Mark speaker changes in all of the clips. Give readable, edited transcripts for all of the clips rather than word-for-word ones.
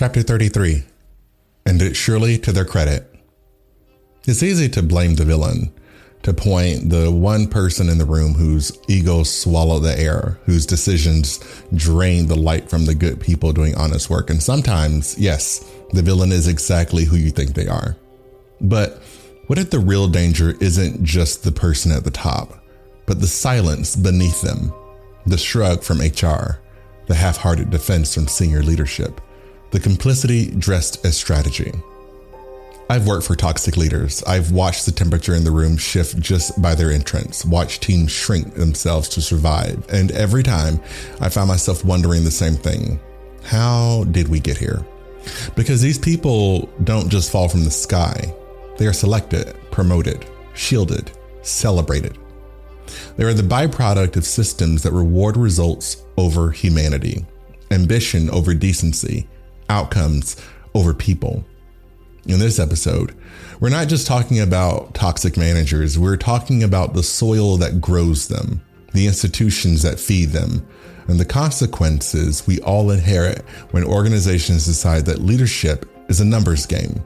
Speaker 1: Chapter 33. And it's surely to their credit. It's easy to blame the villain, to point the one person in the room whose ego swallowed the air, whose decisions drain the light from the good people doing honest work. And sometimes, yes, the villain is exactly who you think they are. But what if the real danger isn't just the person at the top, but the silence beneath them, the shrug from HR, the half-hearted defense from senior leadership, the complicity dressed as strategy? I've worked for toxic leaders. I've watched the temperature in the room shift just by their entrance, watched teams shrink themselves to survive. And every time I found myself wondering the same thing. How did we get here? Because these people don't just fall from the sky. They are selected, promoted, shielded, celebrated. They are the byproduct of systems that reward results over humanity, ambition over decency, outcomes over people. In this episode, we're not just talking about toxic managers, we're talking about the soil that grows them, the institutions that feed them, and the consequences we all inherit when organizations decide that leadership is a numbers game.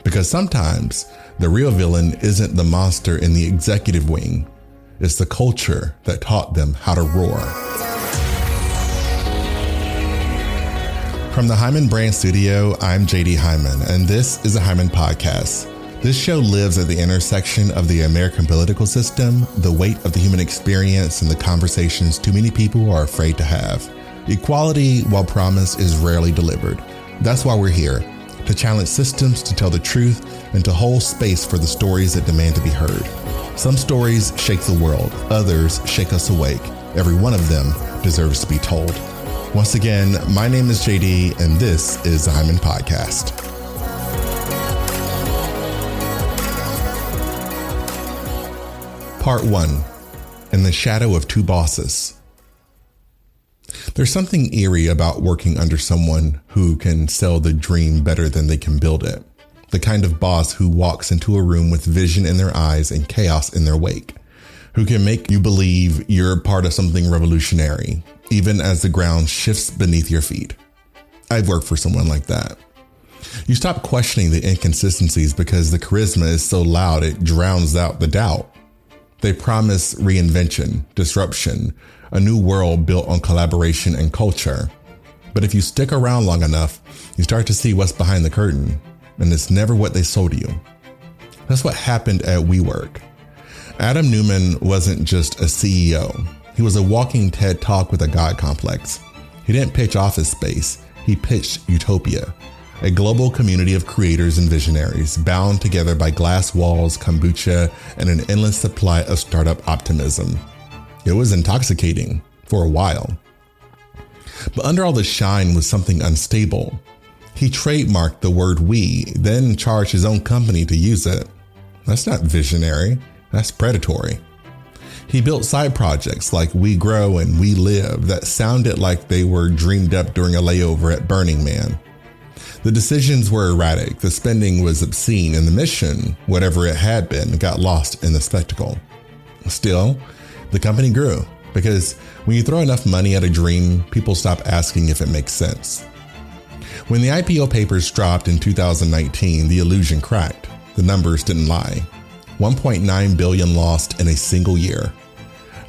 Speaker 1: Because sometimes the real villain isn't the monster in the executive wing, it's the culture that taught them how to roar. From the Hyman Brand Studio, I'm JD Hyman, and this is a Hyman Podcast. This show lives at the intersection of the American political system, the weight of the human experience, and the conversations too many people are afraid to have. Equality, while promised, is rarely delivered. That's why we're here, to challenge systems, to tell the truth, and to hold space for the stories that demand to be heard. Some stories shake the world, others shake us awake. Every one of them deserves to be told. Once again, my name is JD, and this is the Hyman Podcast. Part 1. In the Shadow of Two Bosses. There's something eerie about working under someone who can sell the dream better than they can build it. The kind of boss who walks into a room with vision in their eyes and chaos in their wake, who can make you believe you're part of something revolutionary, even as the ground shifts beneath your feet. I've worked for someone like that. You stop questioning the inconsistencies because the charisma is so loud it drowns out the doubt. They promise reinvention, disruption, a new world built on collaboration and culture. But if you stick around long enough, you start to see what's behind the curtain, and it's never what they sold you. That's what happened at WeWork. Adam Neumann wasn't just a CEO. He was a walking TED Talk with a God complex. He didn't pitch office space. He pitched utopia, a global community of creators and visionaries bound together by glass walls, kombucha, and an endless supply of startup optimism. It was intoxicating for a while. But under all the shine was something unstable. He trademarked the word we, then charged his own company to use it. That's not visionary, that's predatory. He built side projects like We Grow and We Live that sounded like they were dreamed up during a layover at Burning Man. The decisions were erratic, the spending was obscene, and the mission, whatever it had been, got lost in the spectacle. Still, the company grew because when you throw enough money at a dream, people stop asking if it makes sense. When the IPO papers dropped in 2019, the illusion cracked. The numbers didn't lie. 1.9 billion lost in a single year.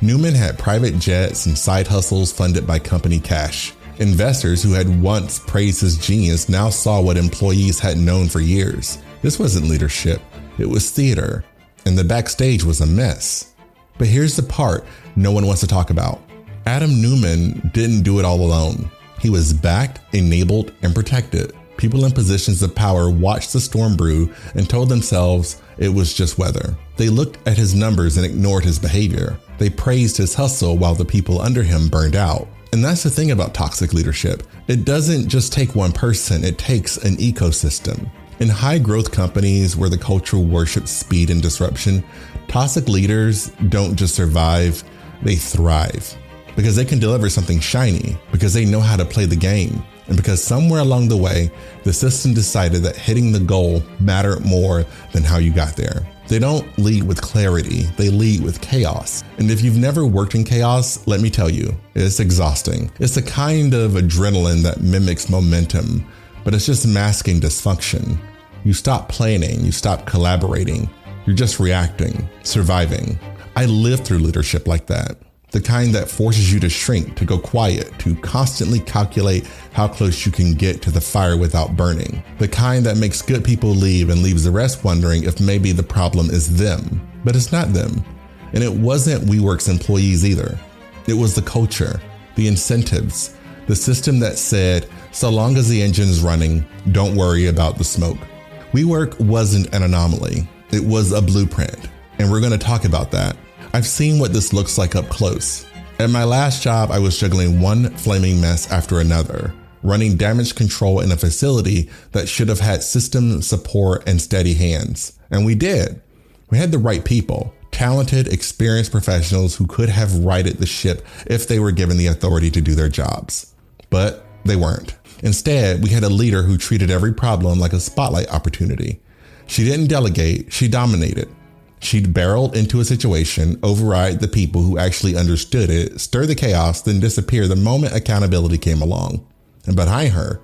Speaker 1: Neumann had private jets and side hustles funded by company cash. Investors who had once praised his genius now saw what employees had known for years. This wasn't leadership, it was theater, and the backstage was a mess. But here's the part no one wants to talk about. Adam Neumann didn't do it all alone. He was backed, enabled, and protected. People in positions of power watched the storm brew and told themselves it was just weather. They looked at his numbers and ignored his behavior. They praised his hustle while the people under him burned out. And that's the thing about toxic leadership. It doesn't just take one person, it takes an ecosystem. In high growth companies where the culture worships speed and disruption, toxic leaders don't just survive, they thrive. Because they can deliver something shiny, because they know how to play the game, and because somewhere along the way, the system decided that hitting the goal mattered more than how you got there. They don't lead with clarity, they lead with chaos. And if you've never worked in chaos, let me tell you, it's exhausting. It's the kind of adrenaline that mimics momentum, but it's just masking dysfunction. You stop planning, you stop collaborating, you're just reacting, surviving. I lived through leadership like that. The kind that forces you to shrink, to go quiet, to constantly calculate how close you can get to the fire without burning. The kind that makes good people leave and leaves the rest wondering if maybe the problem is them. But it's not them. And it wasn't WeWork's employees either. It was the culture, the incentives, the system that said, so long as the engine's running, don't worry about the smoke. WeWork wasn't an anomaly. It was a blueprint. And we're going to talk about that. I've seen what this looks like up close. At my last job, I was juggling one flaming mess after another, running damage control in a facility that should have had system support and steady hands. And we did. We had the right people, talented, experienced professionals who could have righted the ship if they were given the authority to do their jobs. But they weren't. Instead, we had a leader who treated every problem like a spotlight opportunity. She didn't delegate, she dominated. She'd barreled into a situation, override the people who actually understood it, stir the chaos, then disappear the moment accountability came along. And behind her,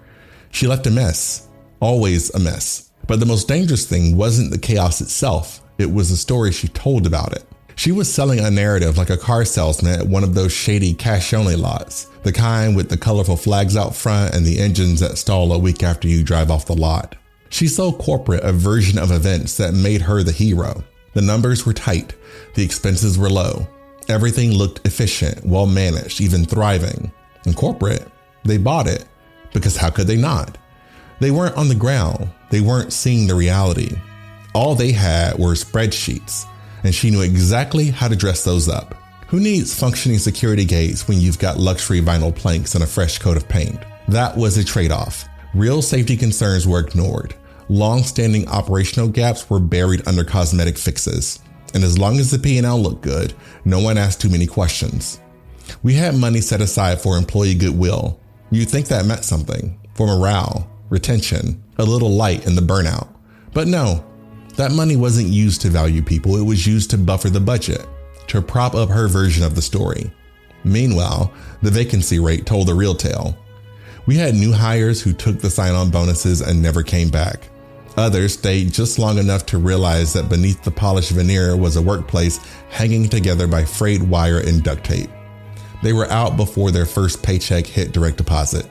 Speaker 1: she left a mess. Always a mess. But the most dangerous thing wasn't the chaos itself. It was the story she told about it. She was selling a narrative like a car salesman at one of those shady cash-only lots, the kind with the colorful flags out front and the engines that stall a week after you drive off the lot. She sold corporate a version of events that made her the hero. The numbers were tight, the expenses were low. Everything looked efficient, well managed, even thriving. In corporate, they bought it, because how could they not? They weren't on the ground, they weren't seeing the reality. All they had were spreadsheets, and she knew exactly how to dress those up. Who needs functioning security gates when you've got luxury vinyl planks and a fresh coat of paint? That was a trade-off. Real safety concerns were ignored. Long-standing operational gaps were buried under cosmetic fixes. And as long as the P&L looked good, no one asked too many questions. We had money set aside for employee goodwill. You'd think that meant something. For morale, retention, a little light in the burnout. But no, that money wasn't used to value people. It was used to buffer the budget, to prop up her version of the story. Meanwhile, the vacancy rate told the real tale. We had new hires who took the sign-on bonuses and never came back. Others stayed just long enough to realize that beneath the polished veneer was a workplace hanging together by frayed wire and duct tape. They were out before their first paycheck hit direct deposit.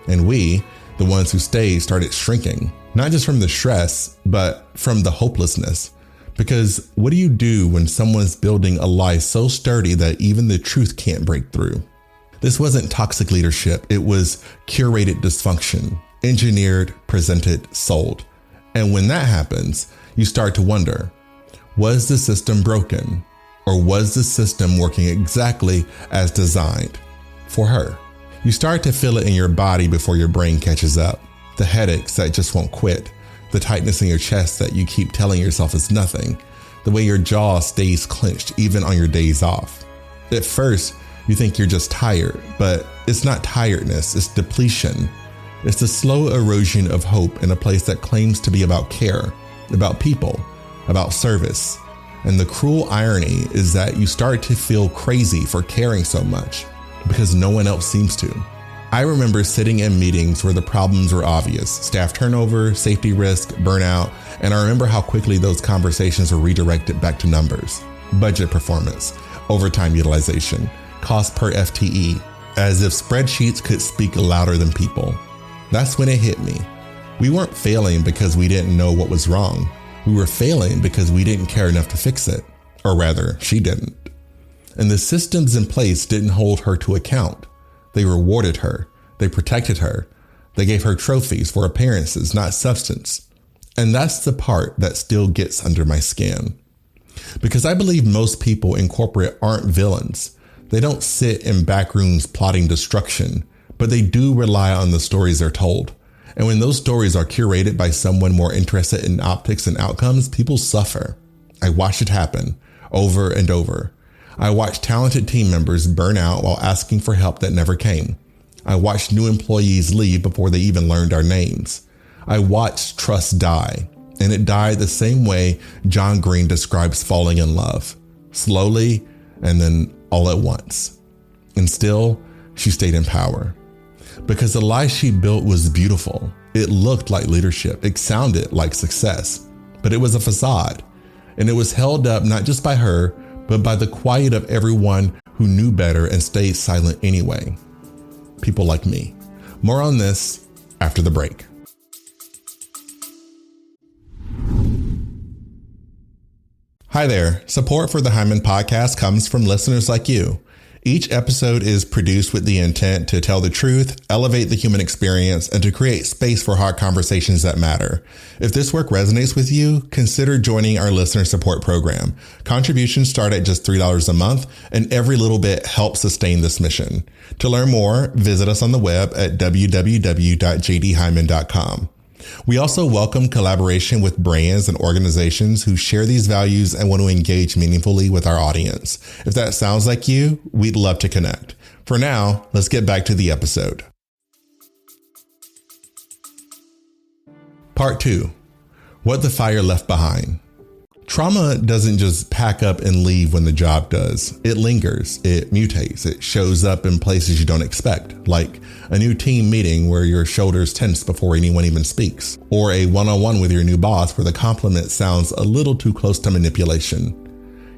Speaker 1: And we, the ones who stayed, started shrinking, not just from the stress, but from the hopelessness. Because what do you do when someone's building a lie so sturdy that even the truth can't break through? This wasn't toxic leadership. It was curated dysfunction, engineered, presented, sold. And when that happens, you start to wonder, was the system broken? Or was the system working exactly as designed for her? You start to feel it in your body before your brain catches up. The headaches that just won't quit. The tightness in your chest that you keep telling yourself is nothing. The way your jaw stays clenched even on your days off. At first, you think you're just tired, but it's not tiredness, it's depletion. It's the slow erosion of hope in a place that claims to be about care, about people, about service. And the cruel irony is that you start to feel crazy for caring so much because no one else seems to. I remember sitting in meetings where the problems were obvious: staff turnover, safety risk, burnout, and I remember how quickly those conversations were redirected back to numbers, budget performance, overtime utilization, cost per FTE, as if spreadsheets could speak louder than people. That's when it hit me. We weren't failing because we didn't know what was wrong. We were failing because we didn't care enough to fix it. Or rather, she didn't. And the systems in place didn't hold her to account. They rewarded her. They protected her. They gave her trophies for appearances, not substance. And that's the part that still gets under my skin. Because I believe most people in corporate aren't villains. They don't sit in back rooms plotting destruction, but they do rely on the stories they're told. And when those stories are curated by someone more interested in optics and outcomes, people suffer. I watched it happen over and over. I watched talented team members burn out while asking for help that never came. I watched new employees leave before they even learned our names. I watched trust die, and it died the same way John Green describes falling in love. Slowly, and then all at once. And still, she stayed in power. Because the lie she built was beautiful. It looked like leadership. It sounded like success, but it was a facade. And it was held up not just by her, but by the quiet of everyone who knew better and stayed silent anyway. People like me. More on this after the break. Hi there. Support for the Hyman podcast comes from listeners like you. Each episode is produced with the intent to tell the truth, elevate the human experience, and to create space for hard conversations that matter. If this work resonates with you, consider joining our listener support program. Contributions start at just $3 a month, and every little bit helps sustain this mission. To learn more, visit us on the web at www.jdhyman.com. We also welcome collaboration with brands and organizations who share these values and want to engage meaningfully with our audience. If that sounds like you, we'd love to connect. For now, let's get back to the episode. Part 2. What the fire left behind. Trauma doesn't just pack up and leave when the job does. It lingers, it mutates, it shows up in places you don't expect, like a new team meeting where your shoulders tense before anyone even speaks, or a one-on-one with your new boss where the compliment sounds a little too close to manipulation.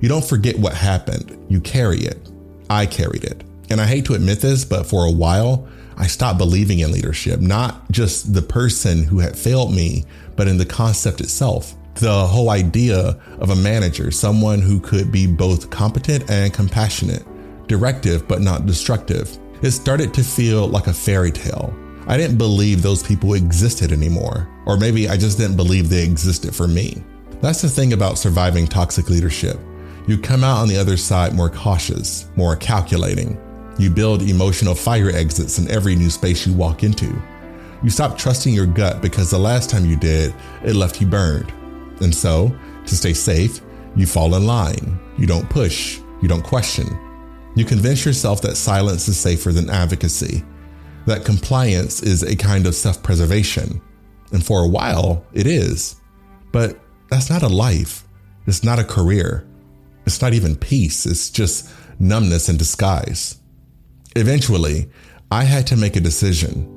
Speaker 1: You don't forget what happened, you carry it. I carried it. And I hate to admit this, but for a while, I stopped believing in leadership, not just the person who had failed me, but in the concept itself. The whole idea of a manager, someone who could be both competent and compassionate, directive but not destructive. It started to feel like a fairy tale. I didn't believe those people existed anymore, or maybe I just didn't believe they existed for me. That's the thing about surviving toxic leadership. You come out on the other side more cautious, more calculating. You build emotional fire exits in every new space you walk into. You stop trusting your gut because the last time you did, it left you burned. And so, to stay safe, you fall in line. You don't push. You don't question. You convince yourself that silence is safer than advocacy, that compliance is a kind of self-preservation. And for a while, it is. But that's not a life. It's not a career. It's not even peace. It's just numbness in disguise. Eventually, I had to make a decision.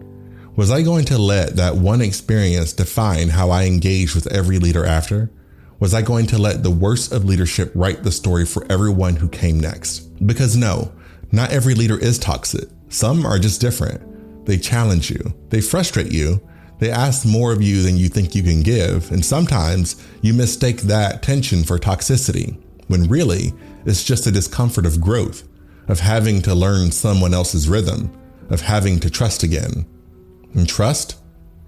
Speaker 1: Was I going to let that one experience define how I engaged with every leader after? Was I going to let the worst of leadership write the story for everyone who came next? Because no, not every leader is toxic. Some are just different. They challenge you. They frustrate you. They ask more of you than you think you can give. And sometimes you mistake that tension for toxicity, when really it's just a discomfort of growth, of having to learn someone else's rhythm, of having to trust again. And trust,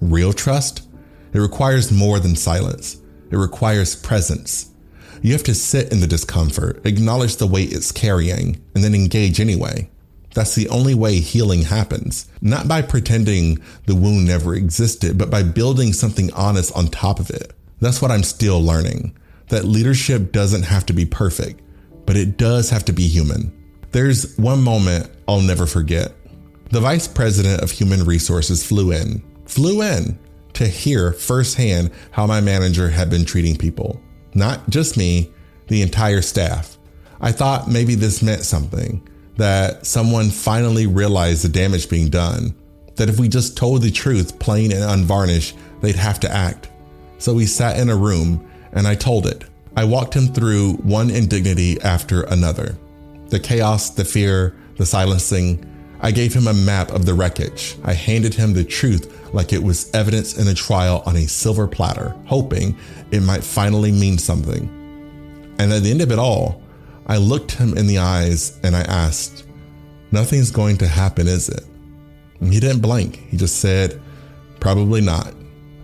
Speaker 1: real trust, it requires more than silence. It requires presence. You have to sit in the discomfort, acknowledge the weight it's carrying, and then engage anyway. That's the only way healing happens. Not by pretending the wound never existed, but by building something honest on top of it. That's what I'm still learning. That leadership doesn't have to be perfect, but it does have to be human. There's one moment I'll never forget. The vice president of human resources flew in to hear firsthand how my manager had been treating people. Not just me, the entire staff. I thought maybe this meant something, that someone finally realized the damage being done, that if we just told the truth plain and unvarnished, they'd have to act. So we sat in a room and I told it. I walked him through one indignity after another. The chaos, the fear, the silencing. I gave him a map of the wreckage. I handed him the truth like it was evidence in a trial on a silver platter, hoping it might finally mean something. And at the end of it all, I looked him in the eyes and I asked, "Nothing's going to happen, is it?" And he didn't blink. He just said, "Probably not."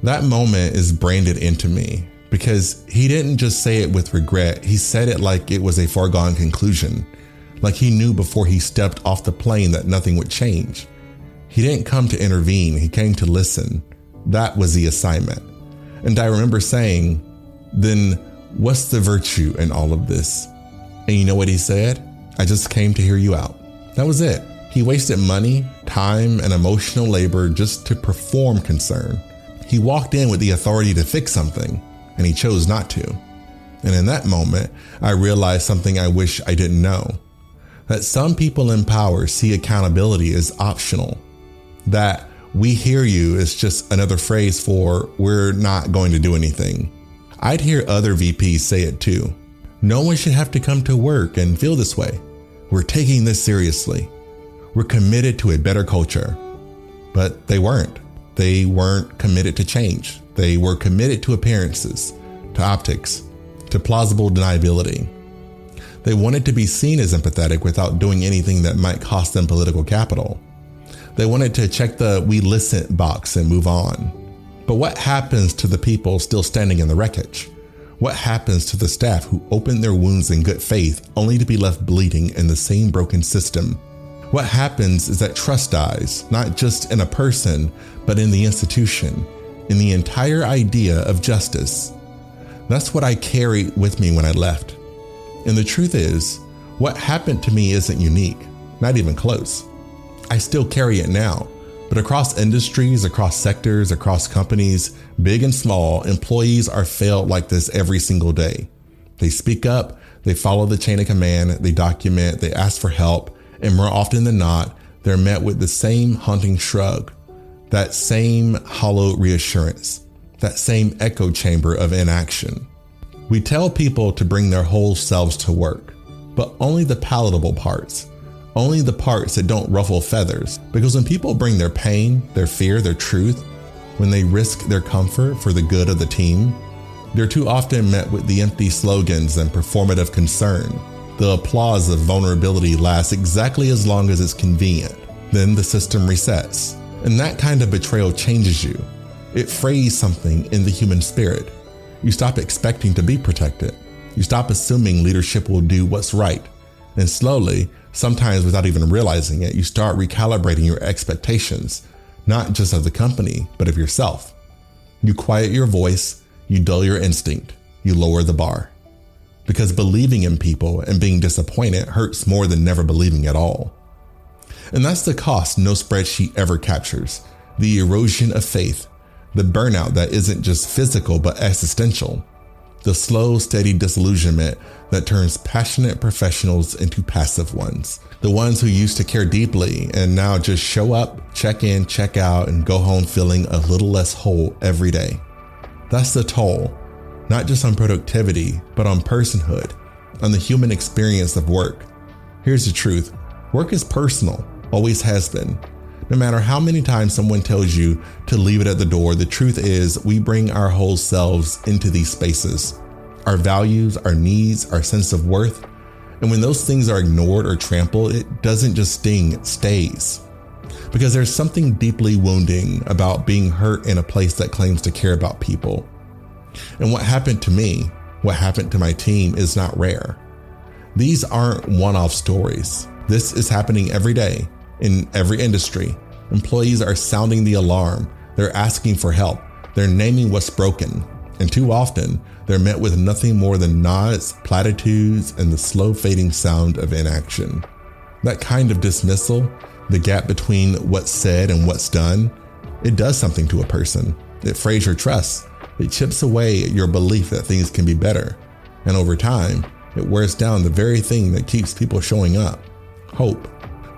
Speaker 1: That moment is branded into me because he didn't just say it with regret. He said it like it was a foregone conclusion. Like he knew before he stepped off the plane that nothing would change. He didn't come to intervene, he came to listen. That was the assignment. And I remember saying, "Then what's the virtue in all of this?" And you know what he said? "I just came to hear you out." That was it. He wasted money, time, and emotional labor just to perform concern. He walked in with the authority to fix something, and he chose not to. And in that moment, I realized something I wish I didn't know. That some people in power see accountability as optional. That "We hear you" is just another phrase for "we're not going to do anything." I'd hear other VPs say it too. "No one should have to come to work and feel this way. We're taking this seriously. We're committed to a better culture." But they weren't. They weren't committed to change. They were committed to appearances, to optics, to plausible deniability. They wanted to be seen as empathetic without doing anything that might cost them political capital. They wanted to check the "we listen" box and move on. But what happens to the people still standing in the wreckage? What happens to the staff who opened their wounds in good faith only to be left bleeding in the same broken system? What happens is that trust dies, not just in a person, but in the institution, in the entire idea of justice. That's what I carried with me when I left. And the truth is, what happened to me isn't unique, not even close. I still carry it now, but across industries, across sectors, across companies, big and small, employees are failed like this every single day. They speak up, they follow the chain of command, they document, they ask for help, and more often than not, they're met with the same haunting shrug, that same hollow reassurance, that same echo chamber of inaction. We tell people to bring their whole selves to work, but only the palatable parts, only the parts that don't ruffle feathers. Because when people bring their pain, their fear, their truth, when they risk their comfort for the good of the team, they're too often met with the empty slogans and performative concern. The applause of vulnerability lasts exactly as long as it's convenient. Then the system resets. And that kind of betrayal changes you. It frays something in the human spirit. You stop expecting to be protected. You stop assuming leadership will do what's right. And slowly, sometimes without even realizing it, you start recalibrating your expectations, not just of the company, but of yourself. You quiet your voice, you dull your instinct, you lower the bar. Because believing in people and being disappointed hurts more than never believing at all. And that's the cost no spreadsheet ever captures: the erosion of faith, the burnout that isn't just physical but existential, the slow, steady disillusionment that turns passionate professionals into passive ones, the ones who used to care deeply and now just show up, check in, check out, and go home feeling a little less whole every day. That's the toll, not just on productivity, but on personhood, on the human experience of work. Here's the truth: work is personal, always has been. No matter how many times someone tells you to leave it at the door, the truth is we bring our whole selves into these spaces. Our values, our needs, our sense of worth. And when those things are ignored or trampled, it doesn't just sting, it stays. Because there's something deeply wounding about being hurt in a place that claims to care about people. And what happened to me, what happened to my team, is not rare. These aren't one-off stories. This is happening every day. In every industry, employees are sounding the alarm. They're asking for help. They're naming what's broken. And too often, they're met with nothing more than nods, platitudes, and the slow fading sound of inaction. That kind of dismissal, the gap between what's said and what's done, it does something to a person. It frays your trust. It chips away at your belief that things can be better. And over time, it wears down the very thing that keeps people showing up: hope.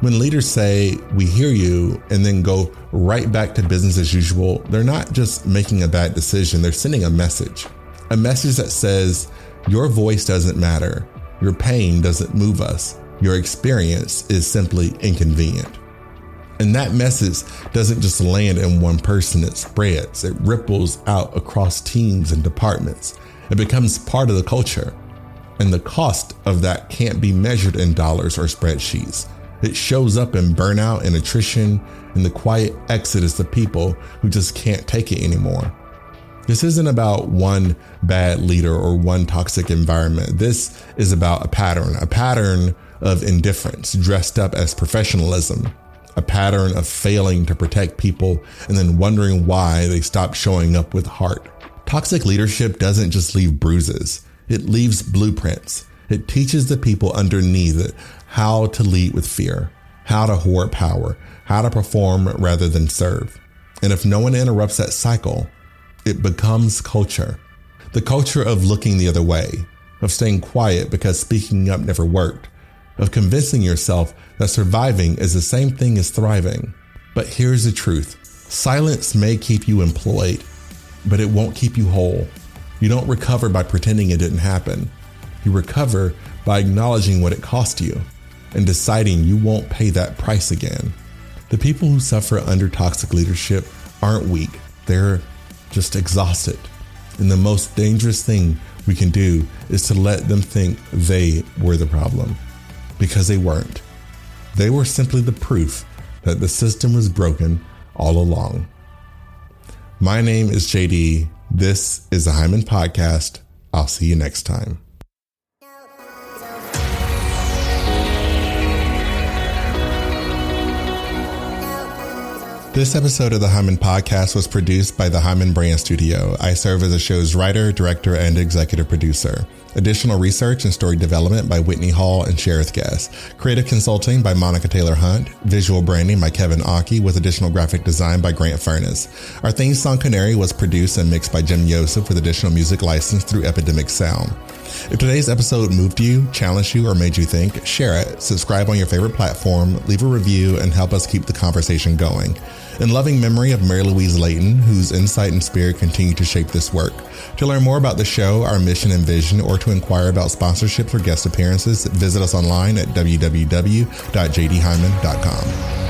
Speaker 1: When leaders say, "we hear you," and then go right back to business as usual, they're not just making a bad decision, they're sending a message. A message that says, your voice doesn't matter, your pain doesn't move us, your experience is simply inconvenient. And that message doesn't just land in one person, it spreads, it ripples out across teams and departments. It becomes part of the culture. And the cost of that can't be measured in dollars or spreadsheets. It shows up in burnout and attrition and the quiet exodus of people who just can't take it anymore. This isn't about one bad leader or one toxic environment. This is about a pattern of indifference dressed up as professionalism, a pattern of failing to protect people and then wondering why they stopped showing up with heart. Toxic leadership doesn't just leave bruises, it leaves blueprints. It teaches the people underneath it how to lead with fear, how to hoard power, how to perform rather than serve. And if no one interrupts that cycle, it becomes culture. The culture of looking the other way, of staying quiet because speaking up never worked, of convincing yourself that surviving is the same thing as thriving. But here's the truth. Silence may keep you employed, but it won't keep you whole. You don't recover by pretending it didn't happen. You recover by acknowledging what it cost you and deciding you won't pay that price again. The people who suffer under toxic leadership aren't weak. They're just exhausted. And the most dangerous thing we can do is to let them think they were the problem, because they weren't. They were simply the proof that the system was broken all along. My name is JD. This is the Hyman Podcast. I'll see you next time. This episode of the Hyman Podcast was produced by the Hyman Brand Studio. I serve as the show's writer, director, and executive producer. Additional research and story development by Whitney Hall and Sherith Guest. Creative consulting by Monica Taylor Hunt. Visual branding by Kevin Aki with additional graphic design by Grant Furness. Our theme song Canary was produced and mixed by Jim Yosef with additional music licensed through Epidemic Sound. If today's episode moved you, challenged you, or made you think, share it, subscribe on your favorite platform, leave a review, and help us keep the conversation going. In loving memory of Mary Louise Layton, whose insight and spirit continue to shape this work. To learn more about the show, our mission and vision, or to inquire about sponsorships or guest appearances, visit us online at www.jdhyman.com.